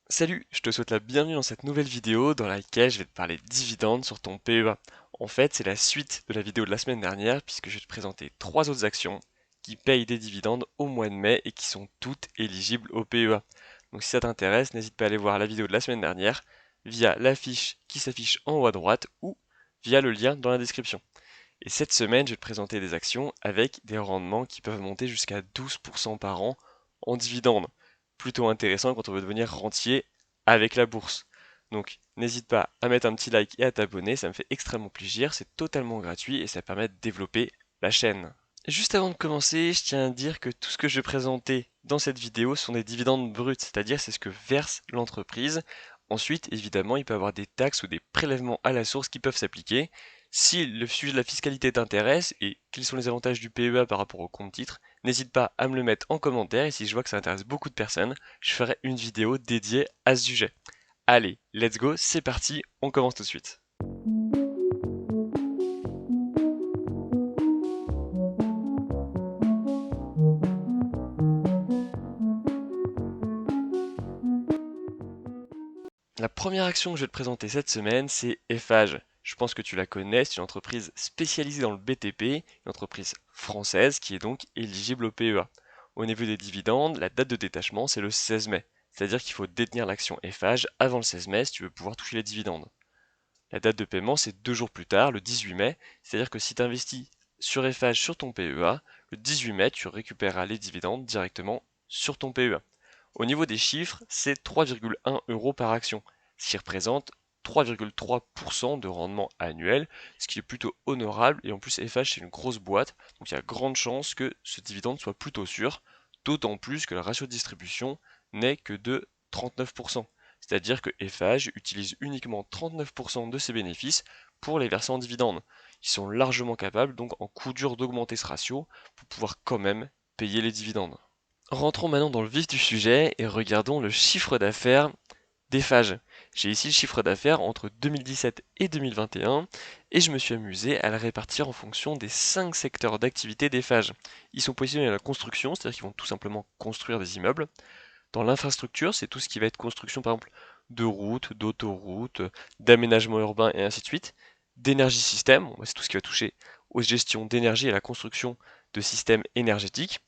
Salut, je te souhaite la bienvenue dans cette nouvelle vidéo dans laquelle je vais te parler de dividendes sur ton PEA. En fait, c'est la suite de la vidéo de la semaine dernière puisque je vais te présenter trois autres actions qui payent des dividendes au mois de mai et qui sont toutes éligibles au PEA. Donc si ça t'intéresse, n'hésite pas à aller voir la vidéo de la semaine dernière via l'affiche qui s'affiche en haut à droite ou via le lien dans la description. Et cette semaine, je vais te présenter des actions avec des rendements qui peuvent monter jusqu'à 12% par an en dividendes. Plutôt intéressant quand on veut devenir rentier avec la bourse. Donc n'hésite pas à mettre un petit like et à t'abonner, ça me fait extrêmement plaisir, c'est totalement gratuit et ça permet de développer la chaîne. Juste avant de commencer, je tiens à dire que tout ce que je vais présenter dans cette vidéo sont des dividendes bruts, c'est-à-dire c'est ce que verse l'entreprise. Ensuite, évidemment, il peut y avoir des taxes ou des prélèvements à la source qui peuvent s'appliquer. Si le sujet de la fiscalité t'intéresse et quels sont les avantages du PEA par rapport au compte titre, n'hésite pas à me le mettre en commentaire et si je vois que ça intéresse beaucoup de personnes, je ferai une vidéo dédiée à ce sujet. Allez, let's go, c'est parti, on commence tout de suite. La première action que je vais te présenter cette semaine, c'est Eiffage. Je pense que tu la connais, c'est une entreprise spécialisée dans le BTP, une entreprise française qui est donc éligible au PEA. Au niveau des dividendes, la date de détachement, c'est le 16 mai. C'est-à-dire qu'il faut détenir l'action Eiffage avant le 16 mai si tu veux pouvoir toucher les dividendes. La date de paiement, c'est 2 jours plus tard, le 18 mai. C'est-à-dire que si tu investis sur Eiffage sur ton PEA, le 18 mai, tu récupéreras les dividendes directement sur ton PEA. Au niveau des chiffres, c'est 3,1 euros par action, ce qui représente 3,3% de rendement annuel, ce qui est plutôt honorable. Et en plus, Eiffage, c'est une grosse boîte, donc il y a grande chance que ce dividende soit plutôt sûr, d'autant plus que le ratio de distribution n'est que de 39%. C'est-à-dire que Eiffage utilise uniquement 39% de ses bénéfices pour les verser en dividendes. Ils sont largement capables, donc en coup dur, d'augmenter ce ratio pour pouvoir quand même payer les dividendes. Rentrons maintenant dans le vif du sujet et regardons le chiffre d'affaires d'Eiffage. J'ai ici le chiffre d'affaires entre 2017 et 2021 et je me suis amusé à le répartir en fonction des 5 secteurs d'activité d'Eiffage. Ils sont positionnés à la construction, c'est-à-dire qu'ils vont tout simplement construire des immeubles. Dans l'infrastructure, c'est tout ce qui va être construction par exemple de routes, d'autoroutes, d'aménagements urbains et ainsi de suite. D'énergie système, c'est tout ce qui va toucher aux gestions d'énergie et à la construction de systèmes énergétiques.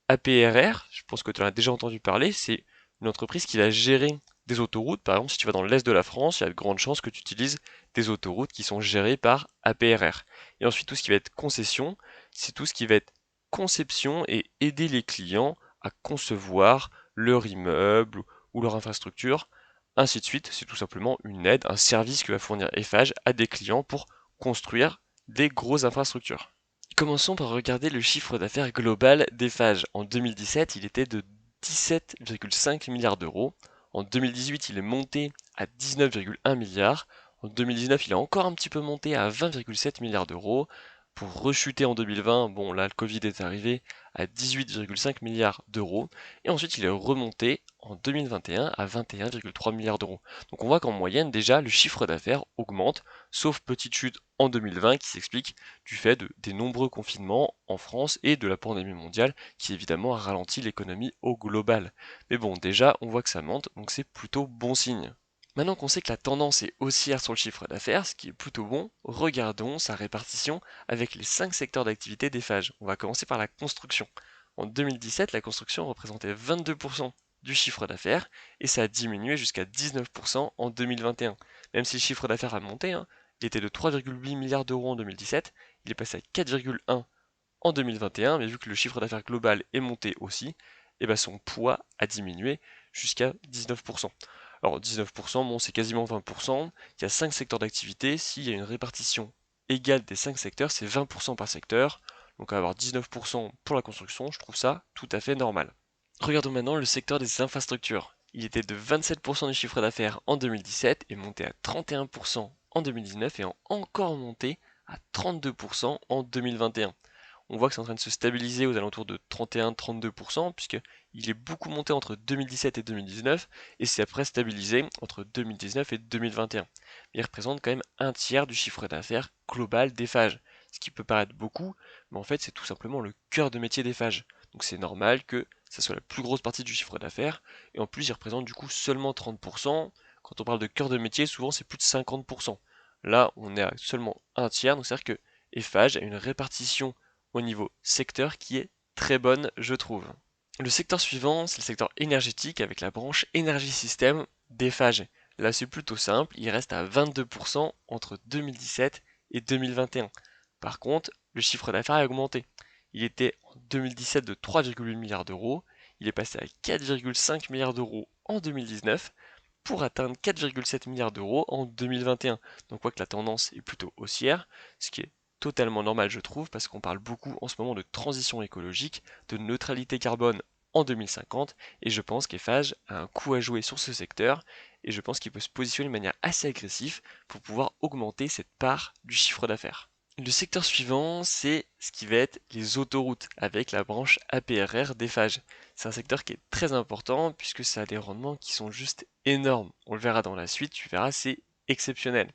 APRR, je pense que tu en as déjà entendu parler, c'est une entreprise qui va gérer des autoroutes. Par exemple, si tu vas dans l'est de la France, il y a de grandes chances que tu utilises des autoroutes qui sont gérées par APRR. Et ensuite, tout ce qui va être concession, c'est tout ce qui va être conception et aider les clients à concevoir leur immeuble ou leur infrastructure. Ainsi de suite, c'est tout simplement une aide, un service que va fournir Eiffage à des clients pour construire des grosses infrastructures. Commençons par regarder le chiffre d'affaires global d'Eiffage. En 2017, il était de 17,5 milliards d'euros. En 2018, il est monté à 19,1 milliards. En 2019, il a encore un petit peu monté à 20,7 milliards d'euros. Pour rechuter en 2020, bon là le Covid est arrivé, à 18,5 milliards d'euros. Et ensuite, il est remonté en 2021 à 21,3 milliards d'euros. Donc on voit qu'en moyenne, déjà, le chiffre d'affaires augmente, sauf petite chute en 2020 qui s'explique du fait des nombreux confinements en France et de la pandémie mondiale qui évidemment a ralenti l'économie au global. Mais bon, déjà, on voit que ça monte, donc c'est plutôt bon signe. Maintenant qu'on sait que la tendance est haussière sur le chiffre d'affaires, ce qui est plutôt bon, regardons sa répartition avec les 5 secteurs d'activité d'Eiffage. On va commencer par la construction. En 2017, la construction représentait 22% du chiffre d'affaires et ça a diminué jusqu'à 19% en 2021. Même si le chiffre d'affaires a monté, hein, il était de 3,8 milliards d'euros en 2017, il est passé à 4,1 en 2021, mais vu que le chiffre d'affaires global est monté aussi, et ben son poids a diminué jusqu'à 19%. Alors 19%, bon, c'est quasiment 20%. Il y a 5 secteurs d'activité. S'il y a une répartition égale des 5 secteurs, c'est 20% par secteur. Donc avoir 19% pour la construction, je trouve ça tout à fait normal. Regardons maintenant le secteur des infrastructures. Il était de 27% du chiffre d'affaires en 2017 et monté à 31% en 2019 et a encore monté à 32% en 2021. On voit que c'est en train de se stabiliser aux alentours de 31-32%, puisqu'il est beaucoup monté entre 2017 et 2019, et c'est après stabilisé entre 2019 et 2021. Il représente quand même un tiers du chiffre d'affaires global d'Eiffage, ce qui peut paraître beaucoup, mais en fait c'est tout simplement le cœur de métier d'Eiffage. Donc c'est normal que ça soit la plus grosse partie du chiffre d'affaires, et en plus il représente du coup seulement 30%. Quand on parle de cœur de métier, souvent c'est plus de 50%. Là, on est à seulement un tiers, donc c'est-à-dire que Eiffage a une répartition au niveau secteur qui est très bonne, je trouve. Le secteur suivant, c'est le secteur énergétique avec la branche énergie système d'Eiffage. Là, c'est plutôt simple, il reste à 22% entre 2017 et 2021. Par contre, le chiffre d'affaires a augmenté. Il était en 2017 de 3,8 milliards d'euros, il est passé à 4,5 milliards d'euros en 2019 pour atteindre 4,7 milliards d'euros en 2021. Donc on voit que la tendance est plutôt haussière, ce qui est totalement normal je trouve, parce qu'on parle beaucoup en ce moment de transition écologique, de neutralité carbone en 2050, et je pense qu'Eiffage a un coup à jouer sur ce secteur, et je pense qu'il peut se positionner de manière assez agressive pour pouvoir augmenter cette part du chiffre d'affaires. Le secteur suivant, c'est ce qui va être les autoroutes avec la branche APRR d'Eiffage. C'est un secteur qui est très important puisque ça a des rendements qui sont juste énormes. On le verra dans la suite, tu verras, c'est exceptionnel.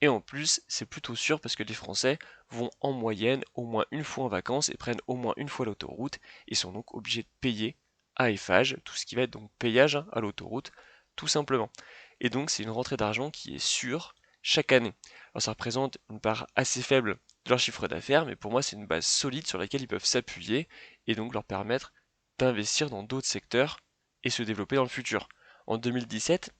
Et en plus, c'est plutôt sûr parce que les Français vont en moyenne au moins une fois en vacances et prennent au moins une fois l'autoroute et sont donc obligés de payer à Eiffage tout ce qui va être donc payage à l'autoroute, tout simplement. Et donc c'est une rentrée d'argent qui est sûre chaque année. Alors ça représente une part assez faible de leur chiffre d'affaires, mais pour moi c'est une base solide sur laquelle ils peuvent s'appuyer et donc leur permettre d'investir dans d'autres secteurs et se développer dans le futur. En 2017,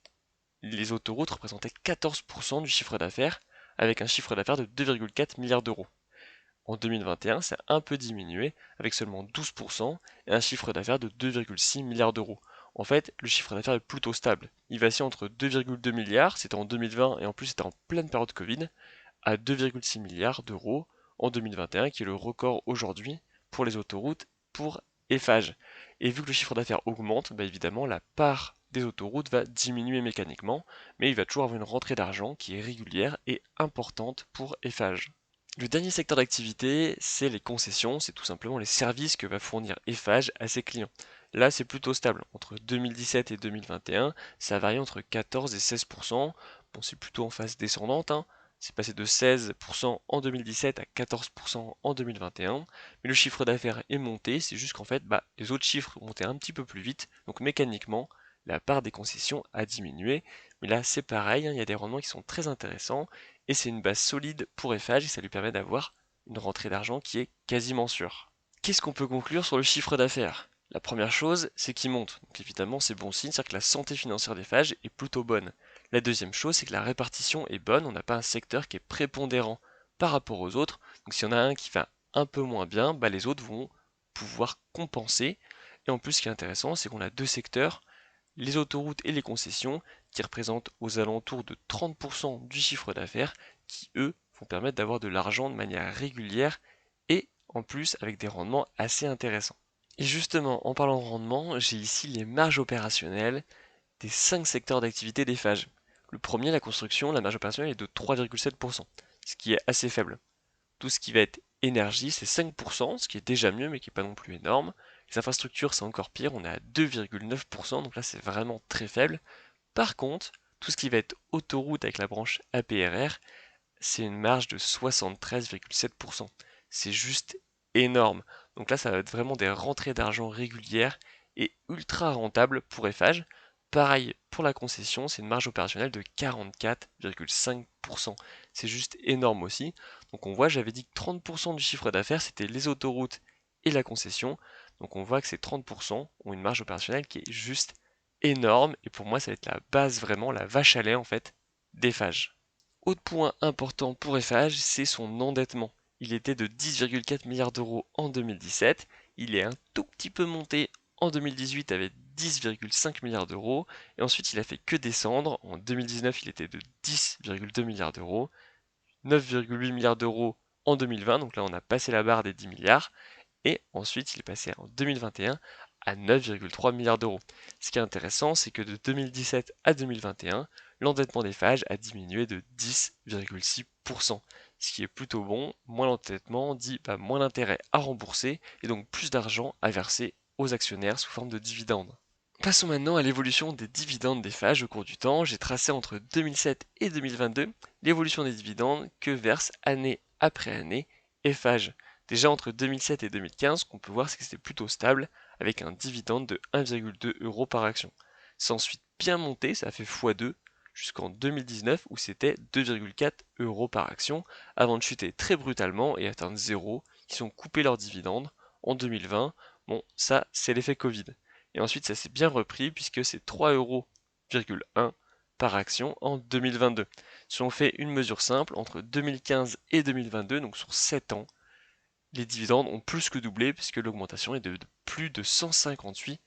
les autoroutes représentaient 14% du chiffre d'affaires, avec un chiffre d'affaires de 2,4 milliards d'euros. En 2021, c'est un peu diminué, avec seulement 12% et un chiffre d'affaires de 2,6 milliards d'euros. En fait, le chiffre d'affaires est plutôt stable. Il vacille entre 2,2 milliards, c'était en 2020 et en plus c'était en pleine période Covid, à 2,6 milliards d'euros en 2021, qui est le record aujourd'hui pour les autoroutes pour Eiffage. Et vu que le chiffre d'affaires augmente, bah évidemment la part des autoroutes va diminuer mécaniquement, mais il va toujours avoir une rentrée d'argent qui est régulière et importante pour Eiffage. Le dernier secteur d'activité, c'est les concessions, c'est tout simplement les services que va fournir Eiffage à ses clients. Là, c'est plutôt stable. Entre 2017 et 2021, ça varie entre 14 et 16%. Bon, c'est plutôt en phase descendante, hein. C'est passé de 16% en 2017 à 14% en 2021. Mais le chiffre d'affaires est monté, c'est juste qu'en fait, bah, les autres chiffres ont monté un petit peu plus vite. Donc mécaniquement, la part des concessions a diminué. Mais là, c'est pareil, hein, il y a des rendements qui sont très intéressants. Et c'est une base solide pour Eiffage et ça lui permet d'avoir une rentrée d'argent qui est quasiment sûre. Qu'est-ce qu'on peut conclure sur le chiffre d'affaires? La première chose, c'est qu'il monte. Donc évidemment, c'est bon signe, c'est-à-dire que la santé financière d'Eiffage est plutôt bonne. La deuxième chose, c'est que la répartition est bonne, on n'a pas un secteur qui est prépondérant par rapport aux autres. Donc s'il y en a un qui va un peu moins bien, bah les autres vont pouvoir compenser. Et en plus, ce qui est intéressant, c'est qu'on a deux secteurs, les autoroutes et les concessions, qui représentent aux alentours de 30% du chiffre d'affaires, qui eux vont permettre d'avoir de l'argent de manière régulière et en plus avec des rendements assez intéressants. Et justement, en parlant de rendement, j'ai ici les marges opérationnelles des 5 secteurs d'activité d'Eiffage. Le premier, la construction, la marge opérationnelle est de 3,7%, ce qui est assez faible. Tout ce qui va être énergie, c'est 5%, ce qui est déjà mieux, mais qui n'est pas non plus énorme. Les infrastructures, c'est encore pire, on est à 2,9%, donc là c'est vraiment très faible. Par contre, tout ce qui va être autoroute avec la branche APRR, c'est une marge de 73,7%. C'est juste énorme. Donc là, ça va être vraiment des rentrées d'argent régulières et ultra rentables pour Eiffage. Pareil pour la concession, c'est une marge opérationnelle de 44,5%. C'est juste énorme aussi. Donc on voit, j'avais dit que 30% du chiffre d'affaires, c'était les autoroutes et la concession. Donc on voit que ces 30% ont une marge opérationnelle qui est juste énorme. Et pour moi, ça va être la base vraiment, la vache à lait en fait, d'Eiffage. Autre point important pour Eiffage, c'est son endettement. Il était de 10,4 milliards d'euros en 2017, il est un tout petit peu monté en 2018 avec 10,5 milliards d'euros, et ensuite il a fait que descendre. En 2019, il était de 10,2 milliards d'euros, 9,8 milliards d'euros en 2020, donc là on a passé la barre des 10 milliards, et ensuite il est passé en 2021 à 9,3 milliards d'euros. Ce qui est intéressant, c'est que de 2017 à 2021, l'endettement d'Eiffage a diminué de 10,6%. Ce qui est plutôt bon, moins l'endettement dit moins d'intérêt à rembourser et donc plus d'argent à verser aux actionnaires sous forme de dividendes. Passons maintenant à l'évolution des dividendes d'Eiffage au cours du temps. J'ai tracé entre 2007 et 2022 l'évolution des dividendes que verse année après année Eiffage. Déjà entre 2007 et 2015, ce qu'on peut voir, c'est que c'était plutôt stable, avec un dividende de 1,2 € par action. C'est ensuite bien monté, ça a fait x2, jusqu'en 2019 où c'était 2,4 € par action, avant de chuter très brutalement et atteindre 0, qui ont coupé leurs dividendes en 2020. Bon, ça, c'est l'effet Covid. Et ensuite, ça s'est bien repris puisque c'est 3,1 € par action en 2022. Si on fait une mesure simple, entre 2015 et 2022, donc sur 7 ans, les dividendes ont plus que doublé puisque l'augmentation est de plus de 158%.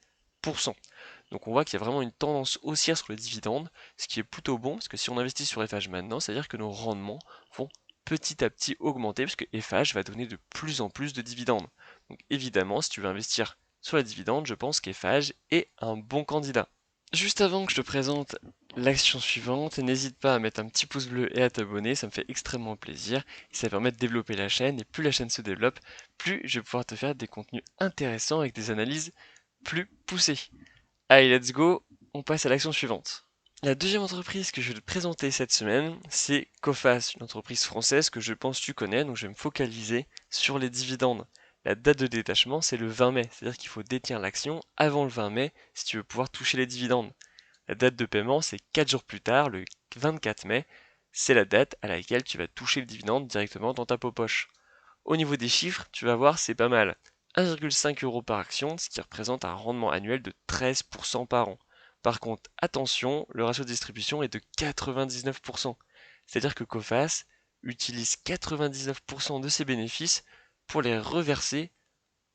Donc on voit qu'il y a vraiment une tendance haussière sur les dividendes, ce qui est plutôt bon parce que si on investit sur FH maintenant, c'est-à-dire que nos rendements vont petit à petit augmenter puisque FH va donner de plus en plus de dividendes. Donc évidemment, si tu veux investir sur les dividendes, je pense qu'FH est un bon candidat. Juste avant que je te présente l'action suivante, n'hésite pas à mettre un petit pouce bleu et à t'abonner, ça me fait extrêmement plaisir et ça permet de développer la chaîne et plus la chaîne se développe, plus je vais pouvoir te faire des contenus intéressants avec des analyses plus poussées. Allez, let's go, on passe à l'action suivante. La deuxième entreprise que je vais te présenter cette semaine, c'est Coface, une entreprise française que je pense tu connais, donc je vais me focaliser sur les dividendes. La date de détachement, c'est le 20 mai, c'est-à-dire qu'il faut détenir l'action avant le 20 mai si tu veux pouvoir toucher les dividendes. La date de paiement, c'est 4 jours plus tard, le 24 mai, c'est la date à laquelle tu vas toucher le dividende directement dans ta poche. Au niveau des chiffres, tu vas voir, c'est pas mal. 1,5 € par action, ce qui représente un rendement annuel de 13% par an. Par contre, attention, le ratio de distribution est de 99%. C'est-à-dire que Coface utilise 99% de ses bénéfices pour les reverser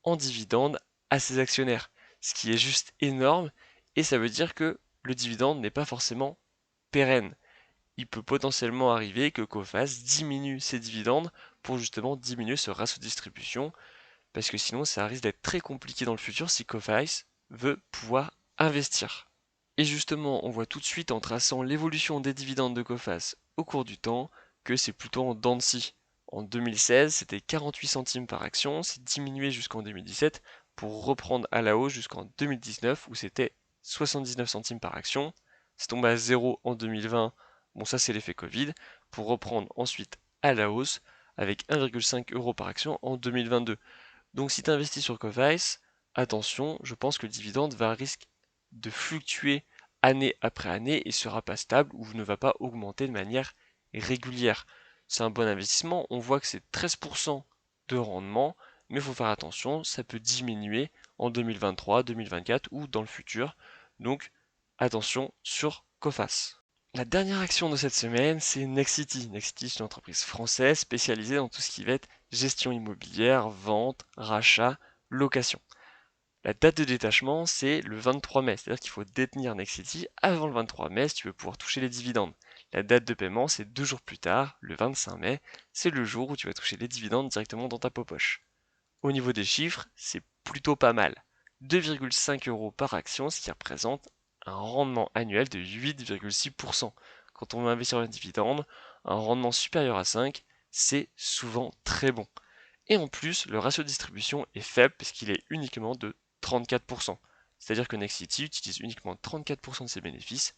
en dividendes à ses actionnaires. Ce qui est juste énorme, et ça veut dire que le dividende n'est pas forcément pérenne. Il peut potentiellement arriver que Coface diminue ses dividendes pour justement diminuer ce ratio de distribution, parce que sinon ça risque d'être très compliqué dans le futur si Coface veut pouvoir investir. Et justement, on voit tout de suite en traçant l'évolution des dividendes de Coface au cours du temps que c'est plutôt en dents de scie. En 2016, c'était 48 centimes par action, c'est diminué jusqu'en 2017 pour reprendre à la hausse jusqu'en 2019 où c'était 79 centimes par action. C'est tombé à 0 en 2020, bon ça c'est l'effet Covid, pour reprendre ensuite à la hausse avec 1,5 € par action en 2022. Donc si tu investis sur Coface, attention, je pense que le dividende va risquer de fluctuer année après année et sera pas stable ou ne va pas augmenter de manière régulière. C'est un bon investissement, on voit que c'est 13% de rendement, mais il faut faire attention, ça peut diminuer en 2023, 2024 ou dans le futur. Donc attention sur Coface. La dernière action de cette semaine, c'est Nexity. Nexity, c'est une entreprise française spécialisée dans tout ce qui va être gestion immobilière, vente, rachat, location. La date de détachement, c'est le 23 mai, c'est-à-dire qu'il faut détenir Nexity avant le 23 mai si tu veux pouvoir toucher les dividendes. La date de paiement, c'est 2 jours plus tard, le 25 mai, c'est le jour où tu vas toucher les dividendes directement dans ta poche. Au niveau des chiffres, c'est plutôt pas mal. 2,5 € par action, ce qui représente un rendement annuel de 8,6%. Quand on veut investir dans les dividendes, un rendement supérieur à 5, c'est souvent très bon. Et en plus, le ratio de distribution est faible parce qu'il est uniquement de 34%. C'est-à-dire que Nexity utilise uniquement 34% de ses bénéfices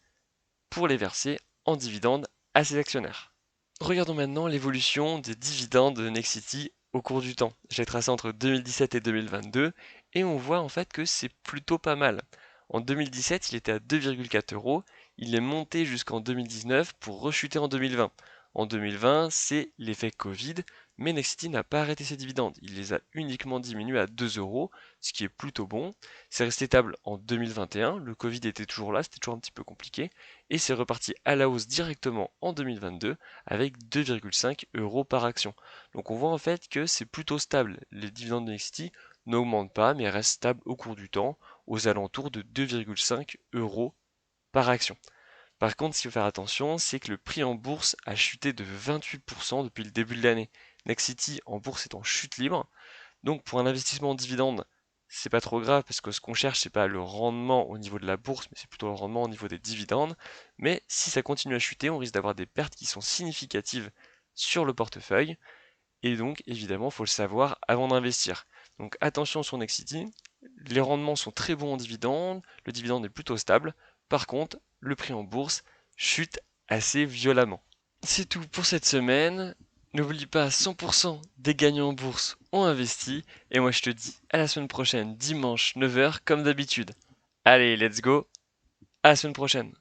pour les verser en dividendes à ses actionnaires. Regardons maintenant l'évolution des dividendes de Nexity au cours du temps. J'ai tracé entre 2017 et 2022 et on voit en fait que c'est plutôt pas mal. En 2017, il était à 2,4 €, il est monté jusqu'en 2019 pour rechuter en 2020. En 2020, c'est l'effet Covid, mais Nexity n'a pas arrêté ses dividendes, il les a uniquement diminués à 2 €, ce qui est plutôt bon. C'est resté stable en 2021, le Covid était toujours là, c'était toujours un petit peu compliqué, et c'est reparti à la hausse directement en 2022 avec 2,5 € par action. Donc on voit en fait que c'est plutôt stable. Les dividendes de Nexity n'augmentent pas mais restent stables au cours du temps aux alentours de 2,5 € par action. Par contre, ce qu'il faut faire attention, c'est que le prix en bourse a chuté de 28% depuis le début de l'année. Nexity en bourse est en chute libre, donc pour un investissement en dividende, c'est pas trop grave parce que ce qu'on cherche, c'est pas le rendement au niveau de la bourse, mais c'est plutôt le rendement au niveau des dividendes. Mais si ça continue à chuter, on risque d'avoir des pertes qui sont significatives sur le portefeuille. Et donc, évidemment, il faut le savoir avant d'investir. Donc attention sur Nexity, les rendements sont très bons en dividendes, le dividende est plutôt stable. Par contre, le prix en bourse chute assez violemment. C'est tout pour cette semaine. N'oublie pas, 100% des gagnants en bourse ont investi. Et moi, je te dis à la semaine prochaine, dimanche 9 h comme d'habitude. Allez, let's go. À la semaine prochaine.